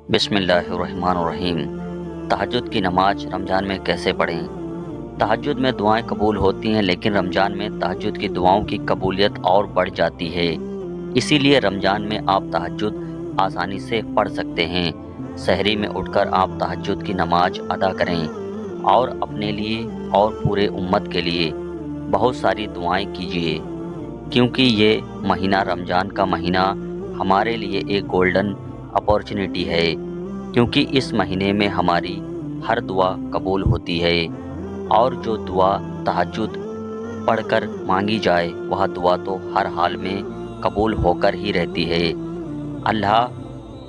بسم اللہ الرحمن الرحیم۔ تہجد کی نماز رمضان میں کیسے پڑھیں؟ تہجد میں دعائیں قبول ہوتی ہیں، لیکن رمضان میں تہجد کی دعاؤں کی قبولیت اور بڑھ جاتی ہے۔ اسی لیے رمضان میں آپ تہجد آسانی سے پڑھ سکتے ہیں۔ سحری میں اٹھ کر آپ تہجد کی نماز ادا کریں اور اپنے لیے اور پورے امت کے لیے بہت ساری دعائیں کیجیے، کیونکہ یہ مہینہ رمضان کا مہینہ ہمارے لیے ایک گولڈن اپارچونٹی ہے، کیونکہ اس مہینے میں ہماری ہر دعا قبول ہوتی ہے، اور جو دعا تہجد پڑھ کر مانگی جائے وہ دعا تو ہر حال میں قبول ہو کر ہی رہتی ہے۔ اللہ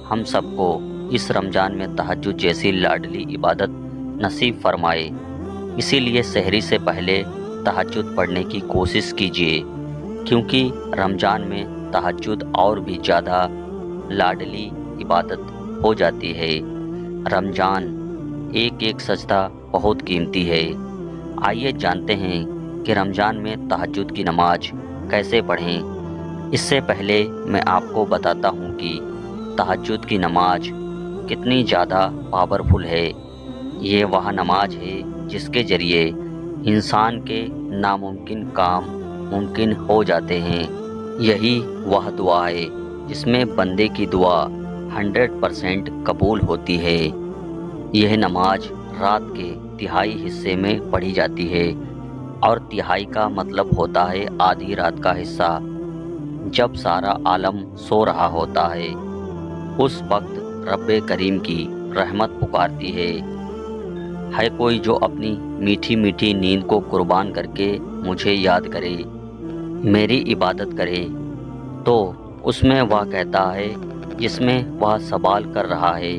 ہم سب کو اس رمضان میں تہجد جیسی لاڈلی عبادت نصیب فرمائے۔ اسی لیے سحری سے پہلے تہجد پڑھنے کی کوشش کیجیے، کیونکہ رمضان میں تہجد اور بھی زیادہ لاڈلی عبادت ہو جاتی ہے۔ رمضان ایک ایک سجدہ بہت قیمتی ہے۔ آئیے جانتے ہیں کہ رمضان میں تہجد کی نماز کیسے پڑھیں۔ اس سے پہلے میں آپ کو بتاتا ہوں کہ تہجد کی نماز کتنی زیادہ پاورفل ہے۔ یہ وہ نماز ہے جس کے ذریعے انسان کے ناممکن کام ممکن ہو جاتے ہیں۔ یہی وہ دعا ہے جس میں بندے کی دعا 100% قبول ہوتی ہے۔ یہ نماز رات کے تہائی حصے میں پڑھی جاتی ہے، اور تہائی کا مطلب ہوتا ہے آدھی رات کا حصہ، جب سارا عالم سو رہا ہوتا ہے۔ اس وقت رب کریم کی رحمت پکارتی ہے کوئی جو اپنی میٹھی میٹھی نیند کو قربان کر کے مجھے یاد کرے، میری عبادت کرے، تو اس میں وہ کہتا ہے جس میں وہ سوال کر رہا ہے۔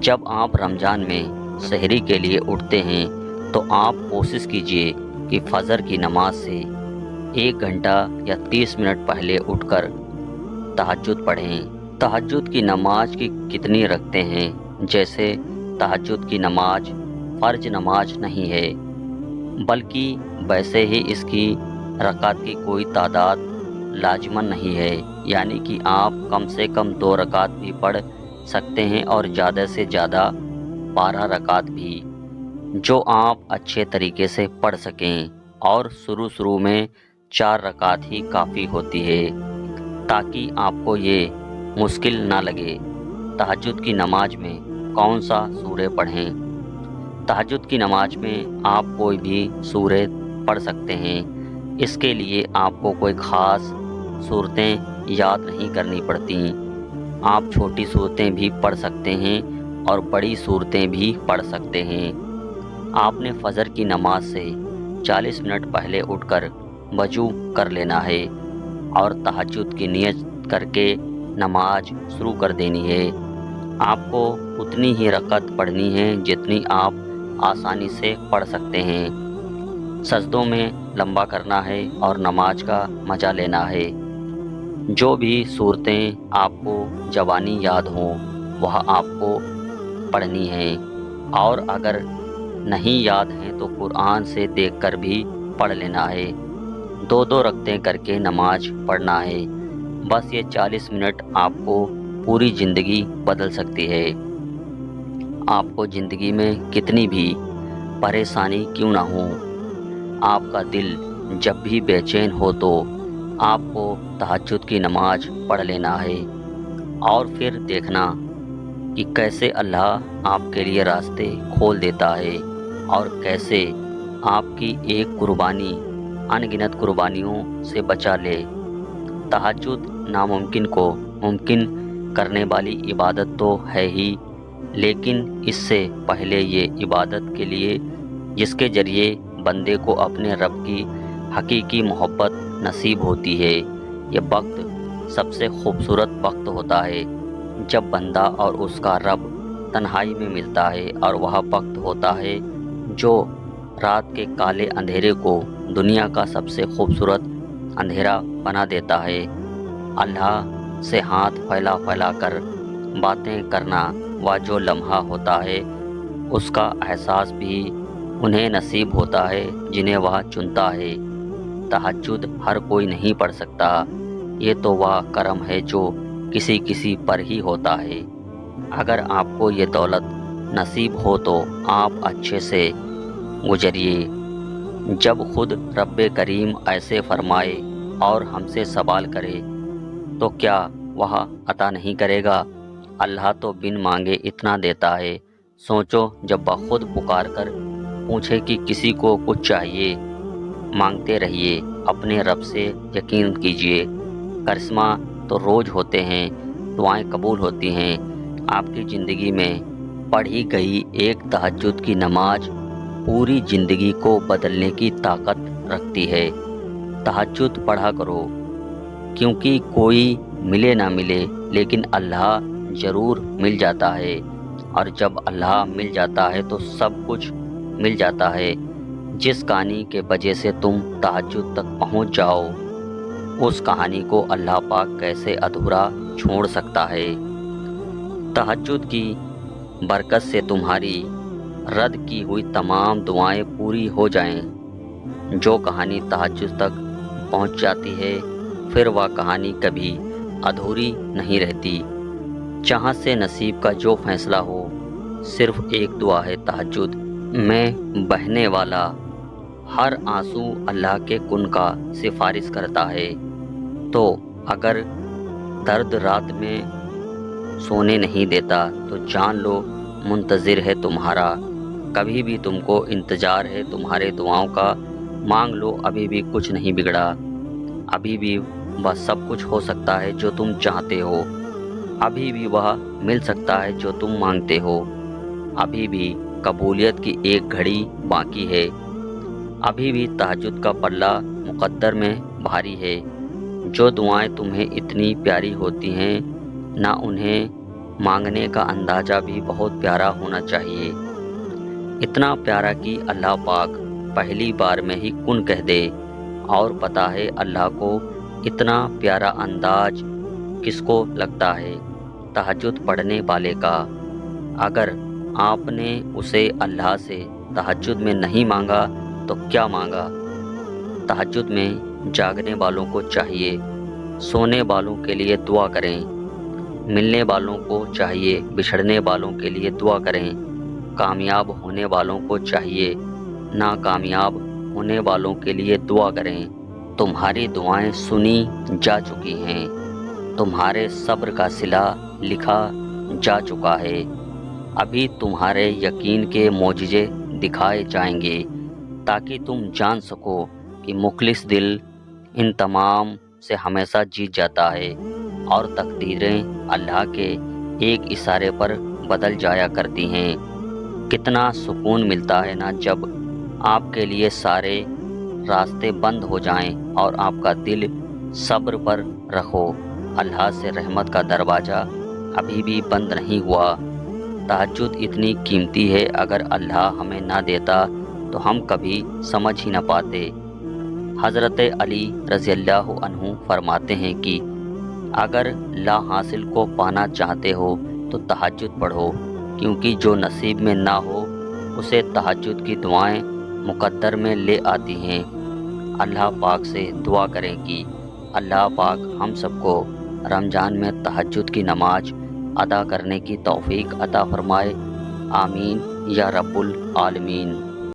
جب آپ رمضان میں سحری کے لیے اٹھتے ہیں تو آپ کوشش کیجئے کہ فجر کی نماز سے 1 گھنٹہ یا 30 منٹ پہلے اٹھ کر تہجد پڑھیں۔ تہجد کی نماز کی کتنی رکھتے ہیں؟ جیسے تہجد کی نماز فرض نماز نہیں ہے، بلکہ ویسے ہی اس کی رکعت کی کوئی تعداد لازماً نہیں ہے، یعنی کہ آپ کم سے کم 2 رکعت بھی پڑھ سکتے ہیں اور زیادہ سے زیادہ 12 رکعت بھی، جو آپ اچھے طریقے سے پڑھ سکیں، اور شروع میں 4 رکعت ہی کافی ہوتی ہے، تاکہ آپ کو یہ مشکل نہ لگے تہجد کی نماز میں کون سا سورہ پڑھیں۔ تہجد کی نماز میں آپ کوئی بھی سورہ پڑھ سکتے ہیں۔ اس کے لیے آپ کو کوئی خاص صورتیں یاد نہیں کرنی پڑتی۔ آپ چھوٹی صورتیں بھی پڑھ سکتے ہیں اور بڑی صورتیں بھی پڑھ سکتے ہیں۔ آپ نے فجر کی نماز سے 40 منٹ پہلے اٹھ کر وضو کر لینا ہے، اور تہجد کی نیت کر کے نماز شروع کر دینی ہے۔ آپ کو اتنی ہی رکعت پڑھنی ہے جتنی آپ آسانی سے پڑھ سکتے ہیں۔ سجدوں میں لمبا کرنا ہے اور نماز کا مزہ لینا ہے۔ جو بھی صورتیں آپ کو زبانی یاد ہوں وہ آپ کو پڑھنی ہیں، اور اگر نہیں یاد ہیں تو قرآن سے دیکھ کر بھی پڑھ لینا ہے۔ 2 رکعتیں کر کے نماز پڑھنا ہے۔ بس یہ 40 منٹ آپ کو پوری زندگی بدل سکتی ہے۔ آپ کو زندگی میں کتنی بھی پریشانی کیوں نہ ہو، آپ کا دل جب بھی بے چین ہو تو آپ کو تہجد کی نماز پڑھ لینا ہے، اور پھر دیکھنا کہ کیسے اللہ آپ کے لیے راستے کھول دیتا ہے، اور کیسے آپ کی ایک قربانی ان گنت قربانیوں سے بچا لے۔ تہجد ناممکن کو ممکن کرنے والی عبادت تو ہے ہی، لیکن اس سے پہلے یہ عبادت کے لیے جس کے ذریعے بندے کو اپنے رب کی حقیقی محبت نصیب ہوتی ہے۔ یہ وقت سب سے خوبصورت وقت ہوتا ہے جب بندہ اور اس کا رب تنہائی میں ملتا ہے، اور وہ وقت ہوتا ہے جو رات کے کالے اندھیرے کو دنیا کا سب سے خوبصورت اندھیرا بنا دیتا ہے۔ اللہ سے ہاتھ پھیلا پھیلا کر باتیں کرنا وہ جو لمحہ ہوتا ہے، اس کا احساس بھی انہیں نصیب ہوتا ہے جنہیں وہ چنتا ہے۔ تہجد ہر کوئی نہیں پڑھ سکتا، یہ تو وہ کرم ہے جو کسی پر ہی ہوتا ہے۔ اگر آپ کو یہ دولت نصیب ہو تو آپ اچھے سے گزریے۔ جب خود رب کریم ایسے فرمائے اور ہم سے سوال کرے تو کیا وہ عطا نہیں کرے گا؟ اللہ تو بن مانگے اتنا دیتا ہے۔ سوچو، جب بخود پکار کر پوچھے کہ کسی کو کچھ چاہیے، مانگتے رہیے، اپنے رب سے یقین کیجیے۔ کرشمہ تو روز ہوتے ہیں، دعائیں قبول ہوتی ہیں۔ آپ کی زندگی میں پڑھی گئی ایک تہجد کی نماز پوری زندگی کو بدلنے کی طاقت رکھتی ہے۔ تہجد پڑھا کرو، کیونکہ کوئی ملے نہ ملے لیکن اللہ ضرور مل جاتا ہے، اور جب اللہ مل جاتا ہے تو سب کچھ مل جاتا ہے۔ جس کہانی کے وجہ سے تم تہجد تک پہنچ جاؤ، اس کہانی کو اللہ پاک کیسے ادھورا چھوڑ سکتا ہے؟ تہجد کی برکت سے تمہاری رد کی ہوئی تمام دعائیں پوری ہو جائیں۔ جو کہانی تہجد تک پہنچ جاتی ہے، پھر وہ کہانی کبھی ادھوری نہیں رہتی۔ جہاں سے نصیب کا جو فیصلہ ہو، صرف ایک دعا ہے تہجد میں بہنے والا ہر آنسو اللہ کے کن کا سفارش کرتا ہے۔ تو اگر درد رات میں سونے نہیں دیتا تو جان لو منتظر ہے تمہارا، کبھی بھی تم کو انتظار ہے تمہارے دعاؤں کا۔ مانگ لو، ابھی بھی کچھ نہیں بگڑا، ابھی بھی وہ سب کچھ ہو سکتا ہے جو تم چاہتے ہو، ابھی بھی وہ مل سکتا ہے جو تم مانگتے ہو، ابھی بھی قبولیت کی ایک گھڑی باقی ہے، ابھی بھی تہجد کا پلہ مقدر میں بھاری ہے۔ جو دعائیں تمہیں اتنی پیاری ہوتی ہیں، نہ انہیں مانگنے کا اندازہ بھی بہت پیارا ہونا چاہیے، اتنا پیارا کہ اللہ پاک پہلی بار میں ہی کن کہہ دے۔ اور پتہ ہے اللہ کو اتنا پیارا انداز کس کو لگتا ہے؟ تہجد پڑھنے والے کا۔ اگر آپ نے اسے اللہ سے تہجد میں نہیں مانگا تو کیا مانگا؟ تہجد میں جاگنے والوں کو چاہیے سونے والوں کے لیے دعا کریں، ملنے والوں کو چاہیے بچھڑنے والوں کے لیے دعا کریں، کامیاب ہونے والوں کو چاہیے ناکامیاب ہونے والوں کے لیے دعا کریں۔ تمہاری دعائیں سنی جا چکی ہیں، تمہارے صبر کا صلہ لکھا جا چکا ہے، ابھی تمہارے یقین کے معجزے دکھائے جائیں گے، تاکہ تم جان سکو کہ مخلص دل ان تمام سے ہمیشہ جیت جاتا ہے، اور تقدیریں اللہ کے ایک اشارے پر بدل جایا کرتی ہیں۔ کتنا سکون ملتا ہے نا جب آپ کے لیے سارے راستے بند ہو جائیں اور آپ کا دل صبر پر رکھو۔ اللہ سے رحمت کا دروازہ ابھی بھی بند نہیں ہوا۔ تہجد اتنی قیمتی ہے، اگر اللہ ہمیں نہ دیتا تو ہم کبھی سمجھ ہی نہ پاتے۔ حضرت علی رضی اللہ عنہ فرماتے ہیں کہ اگر لا حاصل کو پانا چاہتے ہو تو تہجد پڑھو، کیونکہ جو نصیب میں نہ ہو اسے تہجد کی دعائیں مقدر میں لے آتی ہیں۔ اللہ پاک سے دعا کریں کہ اللہ پاک ہم سب کو رمضان میں تہجد کی نماز ادا کرنے کی توفیق عطا فرمائے۔ آمین یا رب العالمین۔